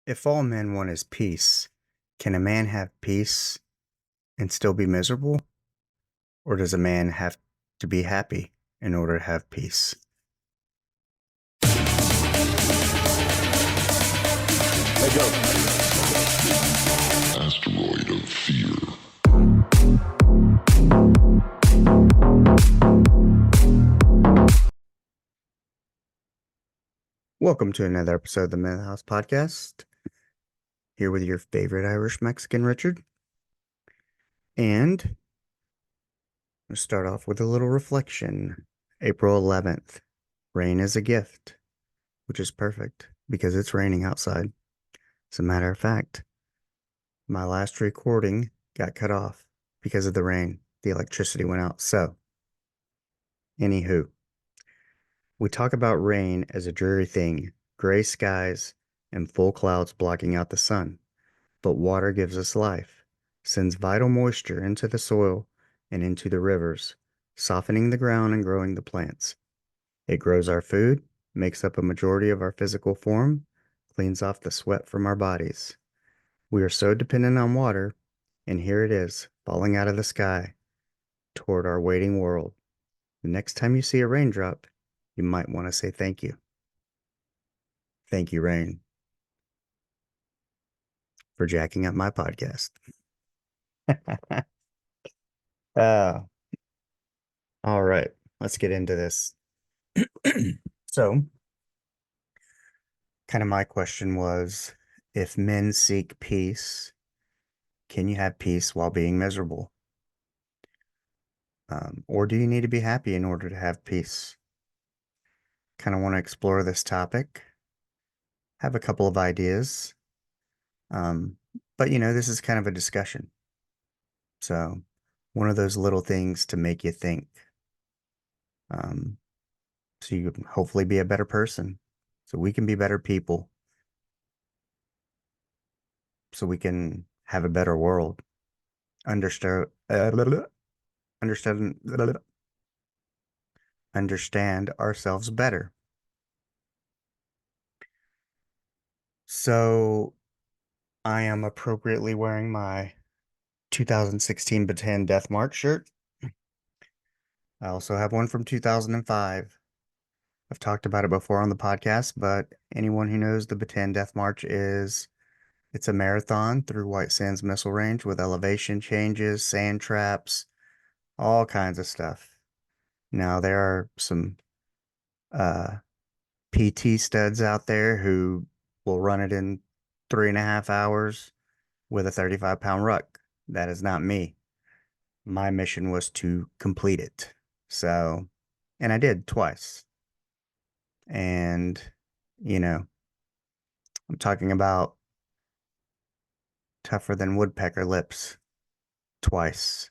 If all men want is peace, can a man have peace and still be miserable? Or does a man have to be happy in order to have peace? Let go. Asteroid of fear. Welcome to another episode of the Mental House Podcast. Here with your favorite Irish Mexican, Richard. And we'll start off with a little reflection. April 11th. Rain is a gift, which is perfect because it's raining outside. As a matter of fact, my last recording got cut off because of the rain. The electricity went out. So, anywho, we talk about rain as a dreary thing, gray skies and full clouds blocking out the sun. But water gives us life, sends vital moisture into the soil and into the rivers, softening the ground and growing the plants. It grows our food, makes up a majority of our physical form, cleans off the sweat from our bodies. We are so dependent on water, and here it is, falling out of the sky toward our waiting world. The next time you see a raindrop, you might want to say thank you. Thank you, rain, for jacking up my podcast. uh, all right, let's get into this. So, kind of my question was, if men seek peace, can you have peace while being miserable? Or do you need to be happy in order to have peace? Kind of want to explore this topic. Have a couple of ideas. Um, but this is kind of a discussion. So, one of those little things to make you think. Um, so you can hopefully be a better person. So we can be better people. So we can have a better world. Understand, understand, understand ourselves better. So I am appropriately wearing my 2016 Bataan Death March shirt. I also have one from 2005. I've talked about it before on the podcast, but anyone who knows the Bataan Death March it's a marathon through White Sands Missile Range with elevation changes, sand traps, all kinds of stuff. Now there are some uh PT studs out there who will run it in 3.5 hours with a 35-pound ruck. That is not me. My mission was to complete it. So, and I did twice. And, you know, I'm talking about tougher than woodpecker lips twice.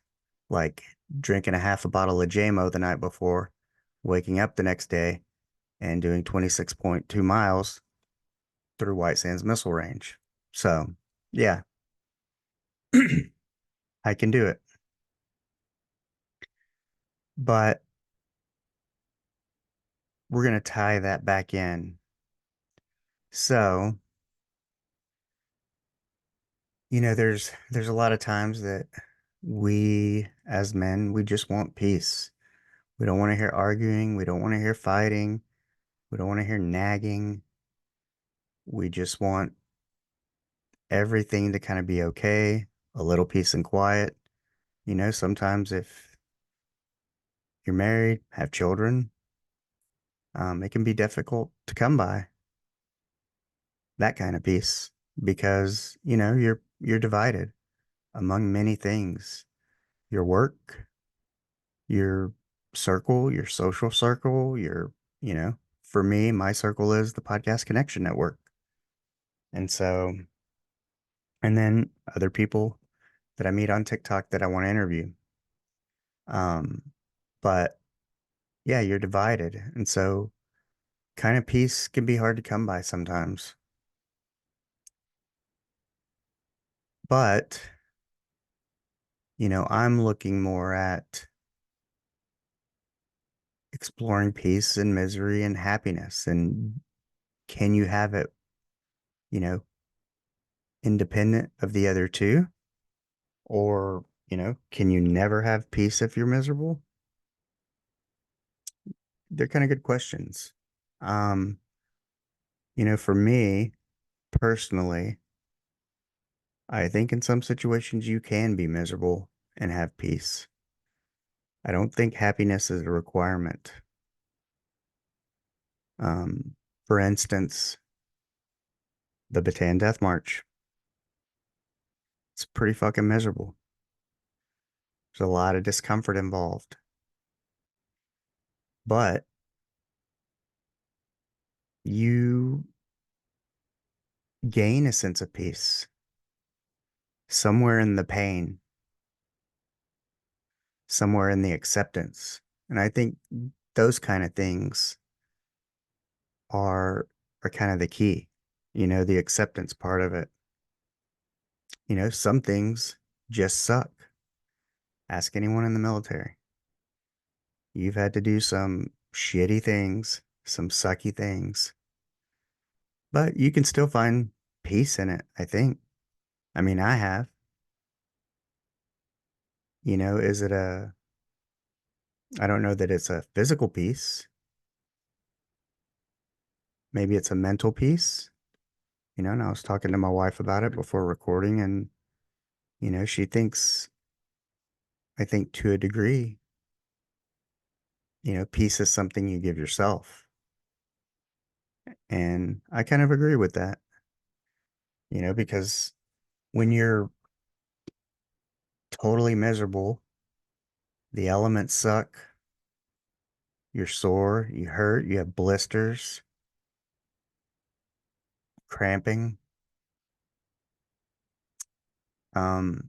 Like drinking a half a bottle of JMO the night before, waking up the next day, and doing 26.2 miles through White Sands Missile Range. So, yeah, I can do it. But we're going to tie that back in. So, there's a lot of times that we as men, we just want peace. We don't want to hear arguing, we don't want to hear fighting, we don't want to hear nagging. We just want everything to kind of be okay, a little peace and quiet. Sometimes if you're married, have children, it can be difficult to come by that kind of peace because, you're divided among many things. Your work, your circle, your social circle, for me, my circle is the Podcast Connection Network. And so, and then other people that I meet on TikTok that I want to interview. Um, but yeah, you're divided. And so kind of peace can be hard to come by sometimes. But, I'm looking more at exploring peace and misery and happiness. And can you have it, you know, independent of the other two? Or, can you never have peace if you're miserable? They're kind of good questions. Um, for me personally, I think in some situations you can be miserable and have peace. I don't think happiness is a requirement. Um, for instance, the Bataan Death March. It's pretty fucking miserable. There's a lot of discomfort involved, but you gain a sense of peace somewhere in the pain, somewhere in the acceptance. And I think those kind of things are are kind of the key, the acceptance part of it. Some things just suck. Ask anyone in the military. You've had to do some shitty things, some sucky things, but you can still find peace in it, I think. I mean, I have. Is it I don't know that it's a physical peace. Maybe it's a mental peace, and I was talking to my wife about it before recording, and, she thinks, I think to a degree, peace is something you give yourself. And I kind of agree with that, because when you're totally miserable, the elements suck, you're sore, you hurt, you have blisters, cramping. Um,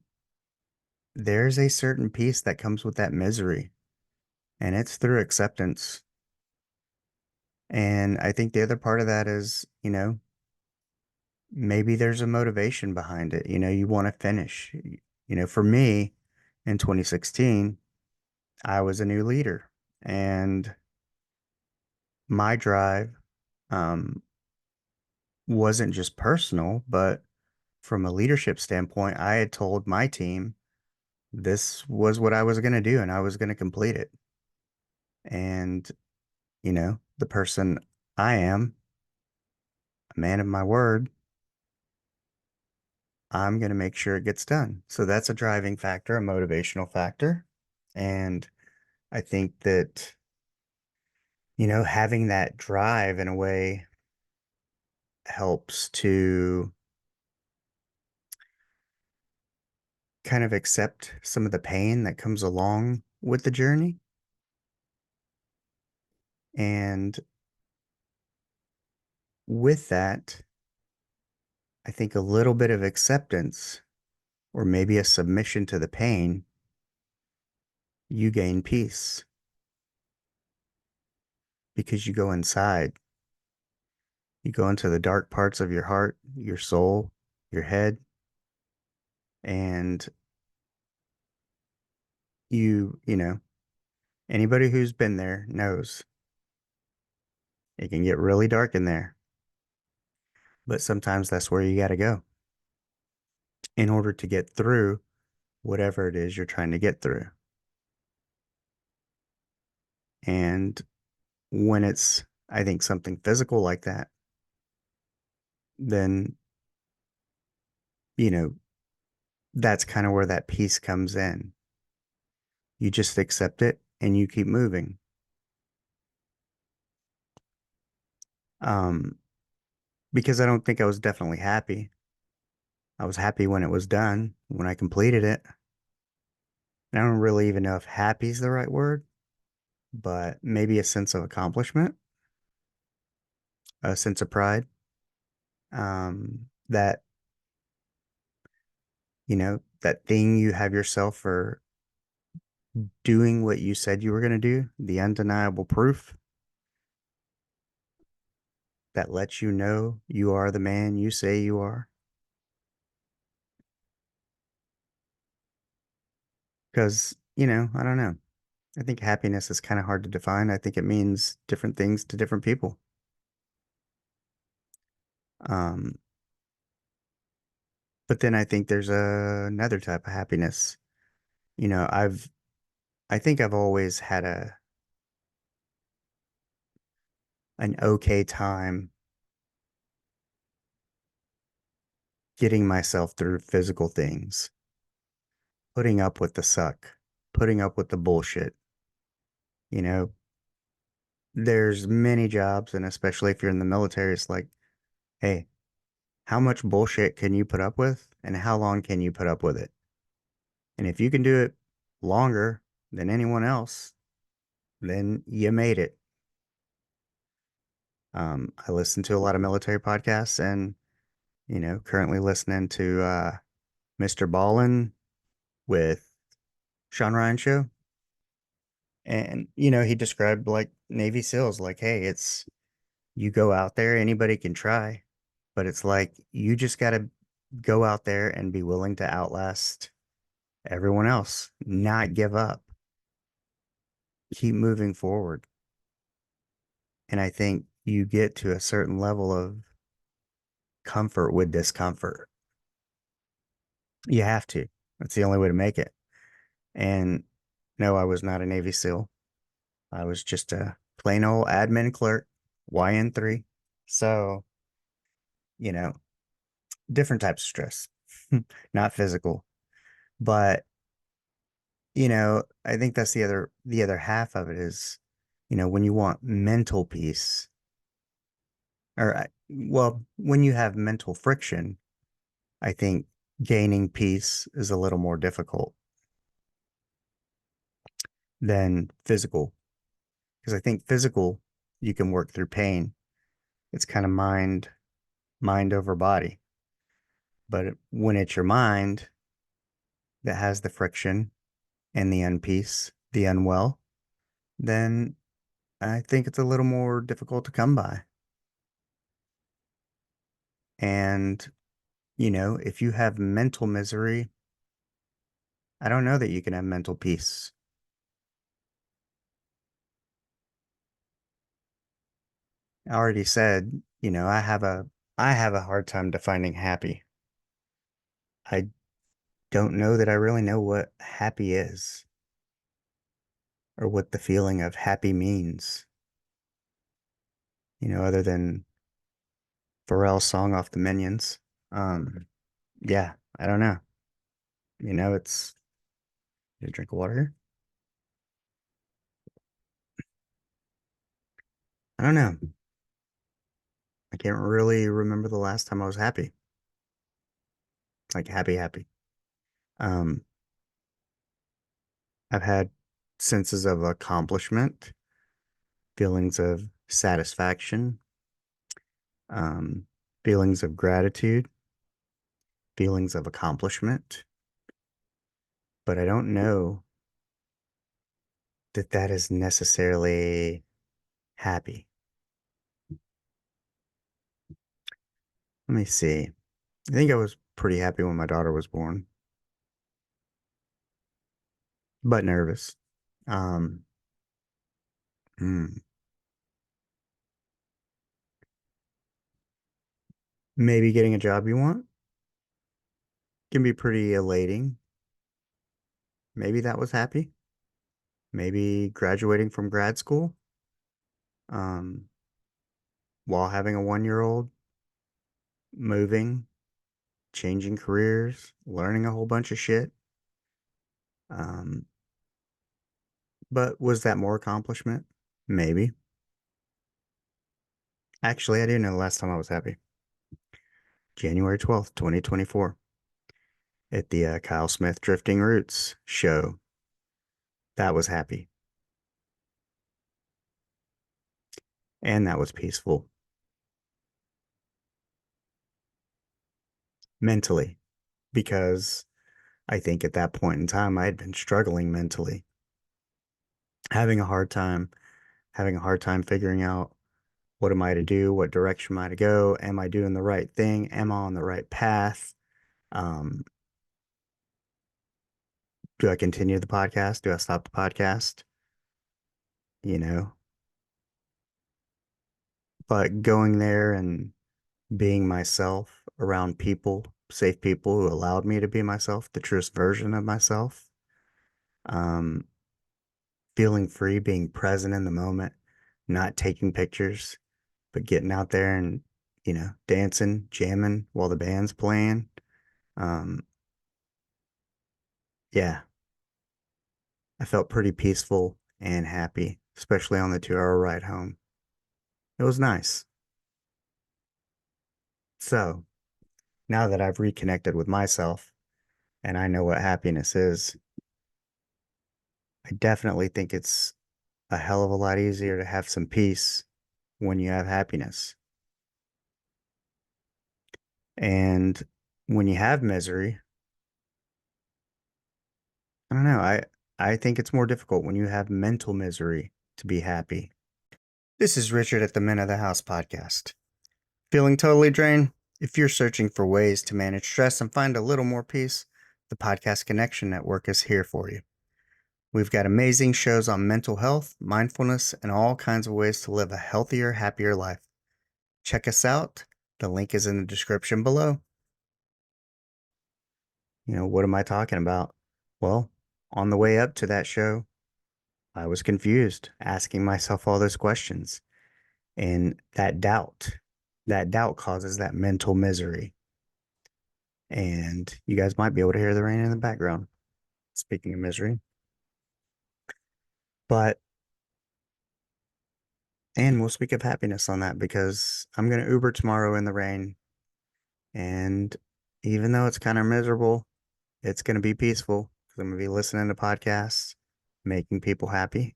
there's a certain peace that comes with that misery, and it's through acceptance. And I think the other part of that is, maybe there's a motivation behind it. You want to finish. For me in 2016, I was a new leader, and my drive um, wasn't just personal, but from a leadership standpoint, I had told my team this was what I was going to do and I was going to complete it. And, the person I am, a man of my word, I'm going to make sure it gets done. So that's a driving factor, a motivational factor. And I think that, having that drive in a way helps to kind of accept some of the pain that comes along with the journey. And with that, I think a little bit of acceptance or maybe a submission to the pain, you gain peace because you go inside. You go into the dark parts of your heart, your soul, your head, and anybody who's been there knows it can get really dark in there. But sometimes that's where you got to go in order to get through whatever it is you're trying to get through. And when it's, I think, something physical like that, then, you know, that's kind of where that peace comes in. You just accept it and you keep moving. Um, because I don't think I was definitely happy. I was happy when it was done, when I completed it. And I don't really even know if happy is the right word, but maybe a sense of accomplishment, a sense of pride. That, that thing you have yourself for doing what you said you were going to do, the undeniable proof that lets you know you are the man you say you are. Because, I don't know. I think happiness is kind of hard to define. I think it means different things to different people. Um, But then I think there's another type of happiness. You know, I think I've always had an okay time getting myself through physical things, putting up with the suck, putting up with the bullshit. You know, there's many jobs, and especially if you're in the military, it's like, hey, how much bullshit can you put up with, and how long can you put up with it? And if you can do it longer than anyone else, then you made it. I listen to a lot of military podcasts, and currently listening to Mr. Ballin with Sean Ryan show. And he described like Navy SEALs, like, hey, it's you go out there, anybody can try, but it's like you just got to go out there and be willing to outlast everyone else, not give up, keep moving forward. And I think you get to a certain level of comfort with discomfort. You have to. That's the only way to make it. And no, I was not a Navy SEAL. I was just a plain old admin clerk, YN3. So, you know, different types of stress, not physical. But, I think that's the other half of it is, when you want mental peace, or well, when you have mental friction, I think gaining peace is a little more difficult than physical. Because I think physical, you can work through pain. It's kind of mind over body. But when it's your mind that has the friction and the unpeace, the unwell, then I think it's a little more difficult to come by. And, if you have mental misery, I don't know that you can have mental peace. I already said, I have a hard time defining happy. I don't know that I really know what happy is or what the feeling of happy means, other than Pharrell's song off the Minions. Yeah, I don't know. It's you drink water here. I don't know. I can't really remember the last time I was happy, like happy, happy. Um, I've had senses of accomplishment, feelings of satisfaction, um, feelings of gratitude, feelings of accomplishment, but I don't know that that is necessarily happy. Let me see. I think I was pretty happy when my daughter was born, but nervous. Um, hmm, maybe getting a job you want can be pretty elating. Maybe that was happy. Maybe graduating from grad school, um, while having a 1-year old, moving, changing careers, learning a whole bunch of shit. Um, but was that more accomplishment? Maybe. Actually, I do know the last time I was happy. January 12th, 2024, at the Kyle Smith Drifting Roots show. That was happy. And that was peaceful mentally, because I think at that point in time, I had been struggling mentally, having a hard time, having a hard time figuring out what am I to do? What direction am I to go? Am I doing the right thing? Am I on the right path? Um, do I continue the podcast? Do I stop the podcast? You know, but going there and being myself around people safe people who allowed me to be myself, the truest version of myself. Um, Feeling free, being present in the moment, not taking pictures, but getting out there and, dancing, jamming while the band's playing. Um, yeah, I felt pretty peaceful and happy, especially on the 2 hour ride home. It was nice. So now that I've reconnected with myself and I know what happiness is, I definitely think it's a hell of a lot easier to have some peace when you have happiness. And when you have misery, I don't know, I think it's more difficult when you have mental misery to be happy. This is Richard at the Men of the House podcast. Feeling totally drained? If you're searching for ways to manage stress and find a little more peace, the Podcast Connection Network is here for you. We've got amazing shows on mental health, mindfulness, and all kinds of ways to live a healthier, happier life. Check us out. The link is in the description below. What am I talking about? Well, on the way up to that show, I was confused, asking myself all those questions. And that doubt causes that mental misery. And you guys might be able to hear the rain in the background. Speaking of misery. But, and we'll speak of happiness on that because I'm going to Uber tomorrow in the rain. And even though it's kind of miserable, it's going to be peaceful because I'm going to be listening to podcasts, making people happy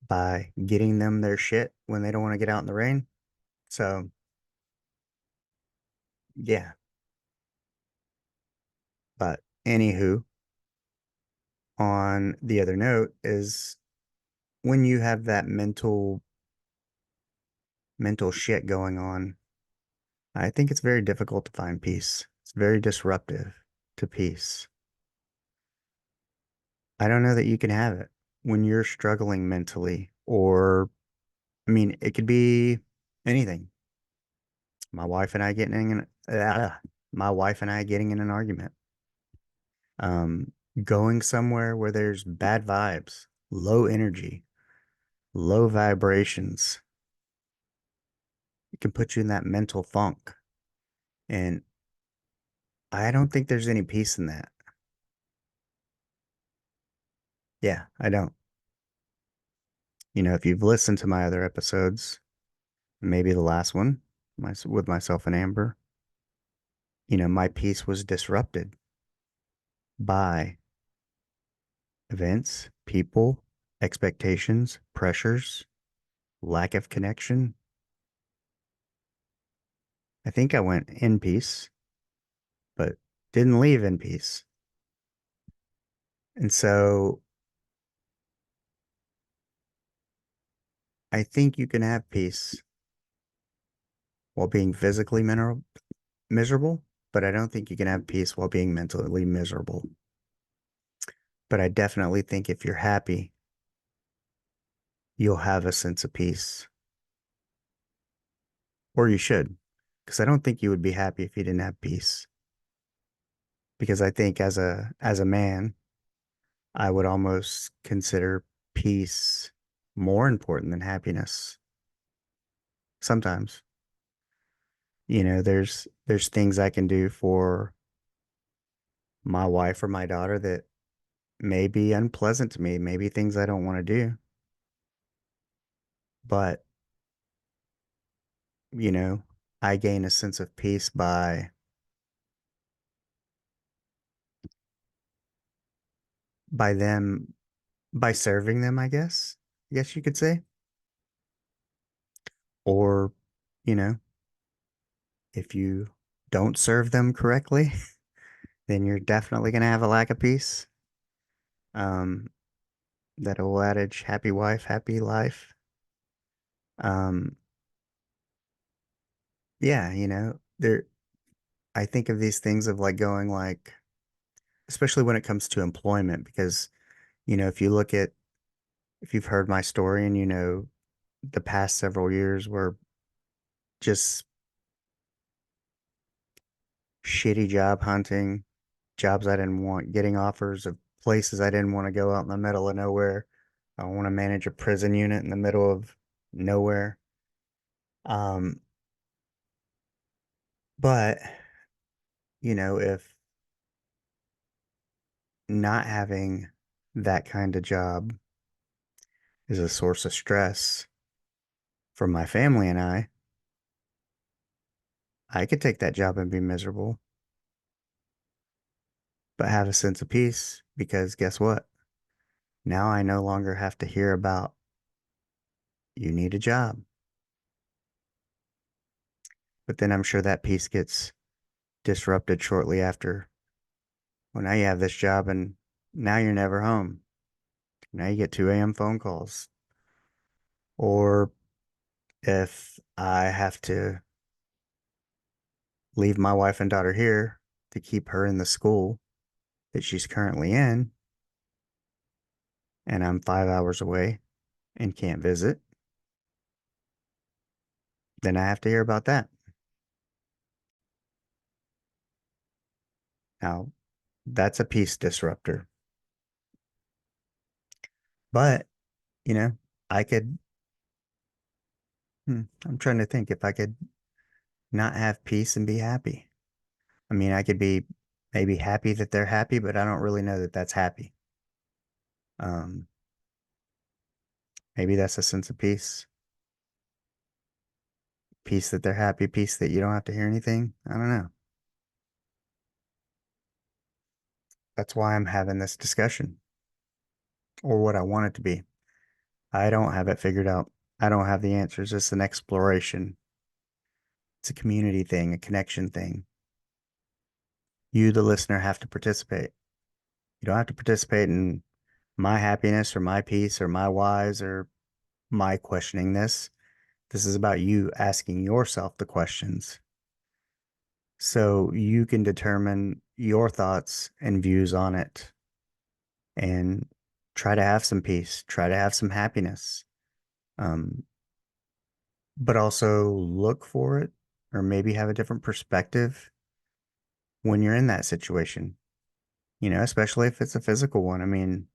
by getting them their shit when they don't want to get out in the rain. So, yeah. But anywho, on the other note is when you have that mental shit going on, I think it's very difficult to find peace. It's very disruptive to peace. I don't know that you can have it when you're struggling mentally, or I mean, it could be anything. My wife and I getting in my wife and I getting in an argument. Going somewhere where there's bad vibes, low energy, low vibrations. It can put you in that mental funk. And I don't think there's any peace in that. Yeah, I don't. If you've listened to my other episodes, maybe the last one, with myself and Amber, my peace was disrupted by events, people, expectations, pressures, lack of connection. I think I went in peace, but didn't leave in peace. And so I think you can have peace while being physically miserable, but I don't think you can have peace while being mentally miserable. But I definitely think if you're happy, you'll have a sense of peace, or you should, because I don't think you would be happy if you didn't have peace. Because I think as a man, I would almost consider peace more important than happiness. Sometimes, there's things I can do for my wife or my daughter that may be unpleasant to me, maybe things I don't want to do. But, you know, I gain a sense of peace by them by serving them, I guess. I guess you could say. Or, you know, if you don't serve them correctly, then you're definitely going to have a lack of peace. Um, that old adage, happy wife, happy life. Um, yeah, I think of these things of like going like, especially when it comes to employment, because, if you've heard my story and the past several years were just shitty job hunting, jobs I didn't want, getting offers of places I didn't want to go out in the middle of nowhere. I want to manage a prison unit in the middle of nowhere. Um, but if not having that kind of job is a source of stress for my family and I could take that job and be miserable, but have a sense of peace because guess what? Now I no longer have to hear about you need a job. But then I'm sure that peace gets disrupted shortly after. Well, now you have this job and now you're never home. Now you get 2 a.m. phone calls. Or if I have to leave my wife and daughter here to keep her in the school that she's currently in, and I'm 5 hours away and can't visit, then I have to hear about that. Now, that's a peace disruptor. But, you know, I could, I'm trying to think if I could not have peace and be happy. I mean, I could be maybe happy that they're happy, but I don't really know that that's happy. Um, Maybe that's a sense of peace. Peace that they're happy, peace that you don't have to hear anything. I don't know. That's why I'm having this discussion or what I want it to be. I don't have it figured out. I don't have the answers. It's an exploration. It's a community thing, a connection thing. You, the listener, have to participate. You don't have to participate in my happiness or my peace or my whys or my questioning this. This is about you asking yourself the questions so you can determine your thoughts and views on it and try to have some peace, try to have some happiness, um, but also look for it or maybe have a different perspective when you're in that situation, especially if it's a physical one. I mean,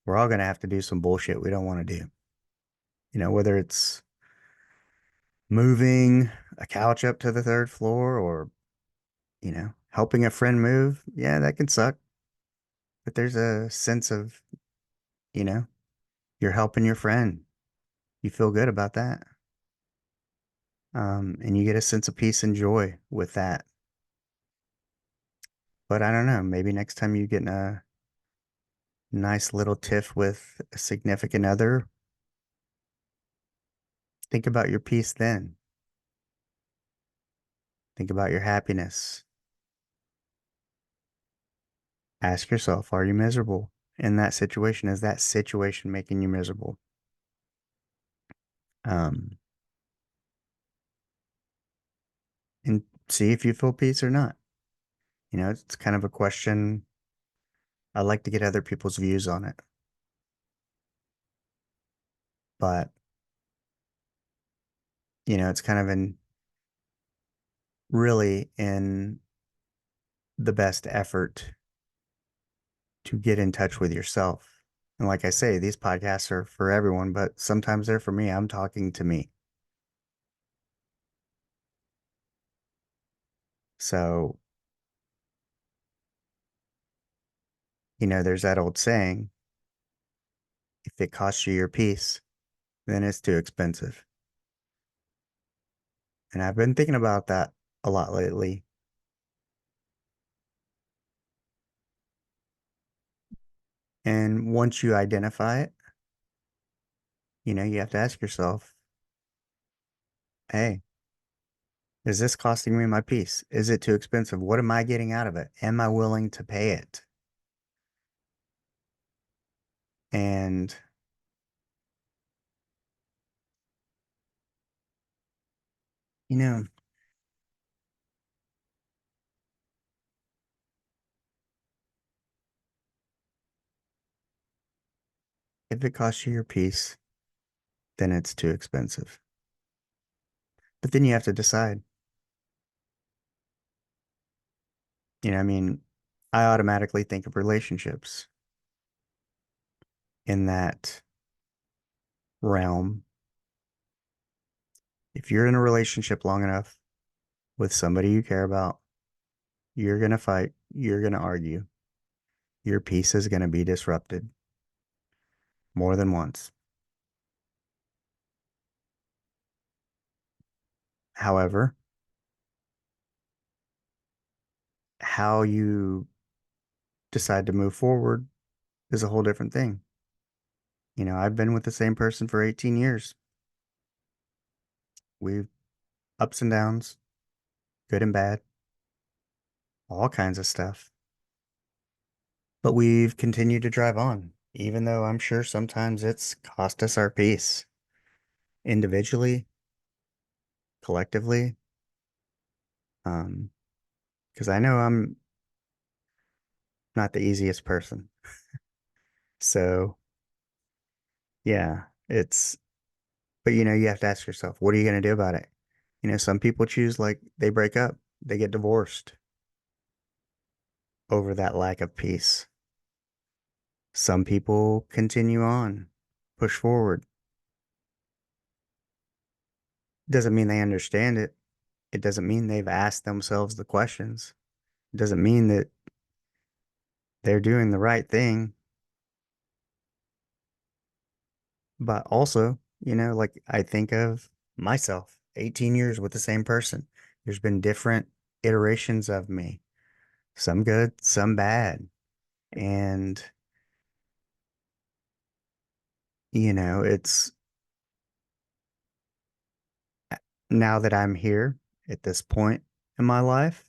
we're all going to have to do some bullshit we don't want to do, whether it's moving a couch up to the third floor or, helping a friend move. Yeah, that can suck. But there's a sense of, you know, you're helping your friend. You feel good about that. And you get a sense of peace and joy with that. But I don't know, maybe next time you get in a nice little tiff with a significant other, think about your peace then. Think about your happiness. Ask yourself, are you miserable in that situation? Is that situation making you miserable? Um, and see if you feel peace or not. It's kind of a question. I like to get other people's views on it, but it's kind of really in the best effort to get in touch with yourself. And like I say, these podcasts are for everyone, but sometimes they're for me. I'm talking to me. So, there's that old saying, if it costs you your peace, then it's too expensive. And I've been thinking about that a lot lately. And once you identify it, you have to ask yourself, hey, is this costing me my peace? Is it too expensive? What am I getting out of it? Am I willing to pay it? And, you know, if it costs you your peace, then it's too expensive. But then you have to decide, I mean, I automatically think of relationships in that realm. If you're in a relationship long enough with somebody you care about, you're going to fight, you're going to argue, your peace is going to be disrupted more than once. However, how you decide to move forward is a whole different thing. I've been with the same person for 18 years. We've ups and downs, good and bad, all kinds of stuff. But we've continued to drive on, even though I'm sure sometimes it's cost us our peace individually, collectively. Um, because I know I'm not the easiest person. So yeah, but you have to ask yourself, what are you going to do about it? Some people choose like they break up, they get divorced over that lack of peace. Some people continue on, push forward. Doesn't mean they understand it. It doesn't mean they've asked themselves the questions. It doesn't mean that they're doing the right thing. But also, like I think of myself, 18 years with the same person. There's been different iterations of me, some good, some bad. And, it's now that I'm here at this point in my life,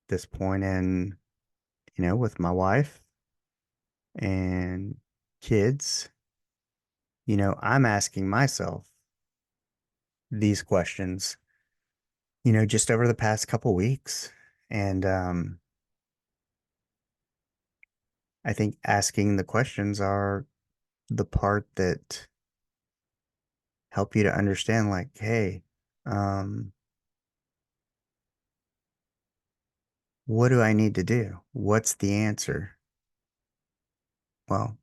this point in, with my wife and kids, I'm asking myself these questions, just over the past couple weeks. And I think asking the questions are the part that help you to understand, like, hey, um, what do I need to do? What's the answer? Well,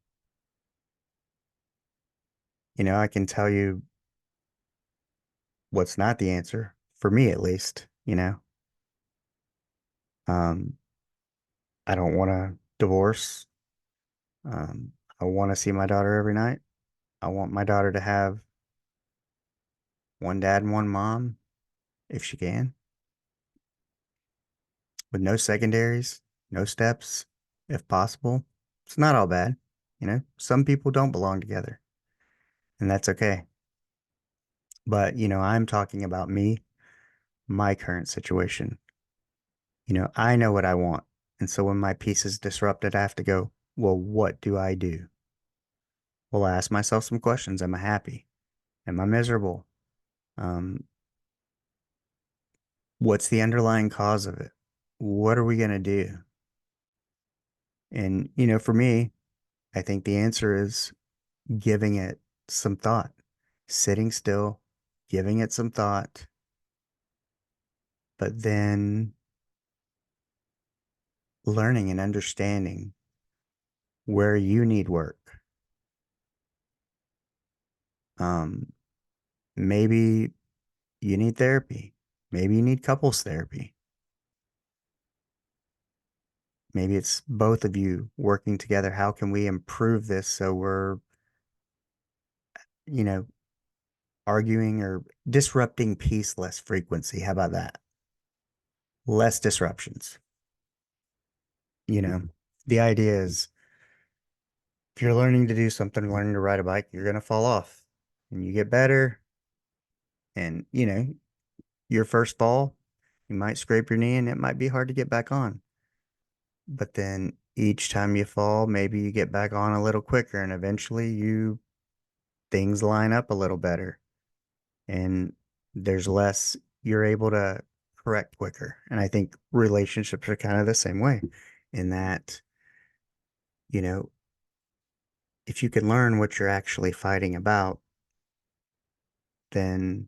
I can tell you what's not the answer, for me at least. Um, I don't want to divorce. Um, I want to see my daughter every night. I want my daughter to have one dad and one mom if she can, with no secondaries, no steps, if possible. It's not all bad. Some people don't belong together, and that's okay. But, I'm talking about me, my current situation. I know what I want. And so when my peace is disrupted, I have to go, well, what do I do? Well, I ask myself some questions. Am I happy? Am I miserable? Um, what's the underlying cause of it? What are we going to do? And, for me, I think the answer is giving it some thought, sitting still, giving it some thought, but then learning and understanding where you need work. Um, maybe you need therapy. Maybe you need couples therapy. Maybe it's both of you working together. How can we improve this so we're, you know, arguing or disrupting peace less frequency? How about that? Less disruptions. You know, the idea is if you're learning to do something, learning to ride a bike, you're going to fall off and you get better. And, your first fall, you might scrape your knee and it might be hard to get back on. But then each time you fall, maybe you get back on a little quicker and eventually things line up a little better and there's less, you're able to correct quicker. And I think relationships are kind of the same way in that, you know, if you can learn what you're actually fighting about, then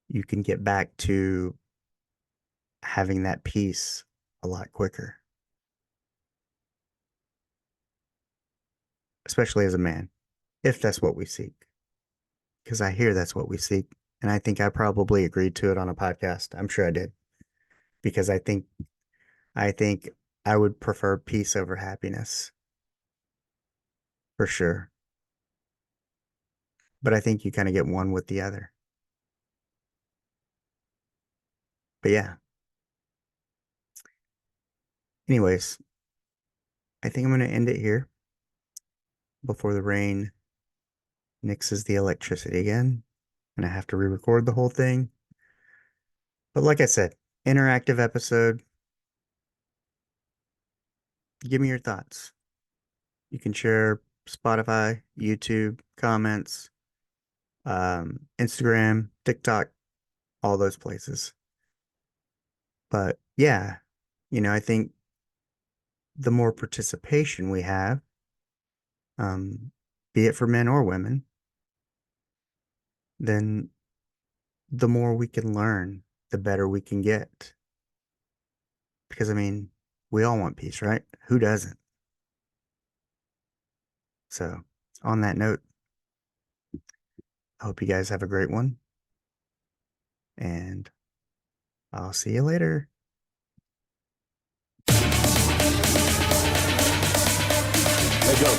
you can get back to having that peace a lot quicker, especially as a man, if that's what we seek. Because I hear that's what we seek. And I think I probably agreed to it on a podcast. I'm sure I did. Because I think I would prefer peace over happiness for sure. But I think you kind of get one with the other. But yeah. Anyways, I think I'm going to end it here before the rain nixes the electricity again. And I have to re-record the whole thing. But like I said, interactive episode. Give me your thoughts. You can share Spotify, YouTube, comments, Instagram, TikTok, all those places. But yeah, I think the more participation we have, um, be it for men or women, then the more we can learn, the better we can get. Because I mean, we all want peace, right? Who doesn't? So, on that note, I hope you guys have a great one, and I'll see you later. Let go.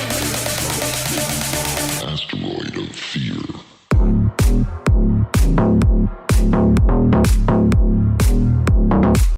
Asteroid of fear.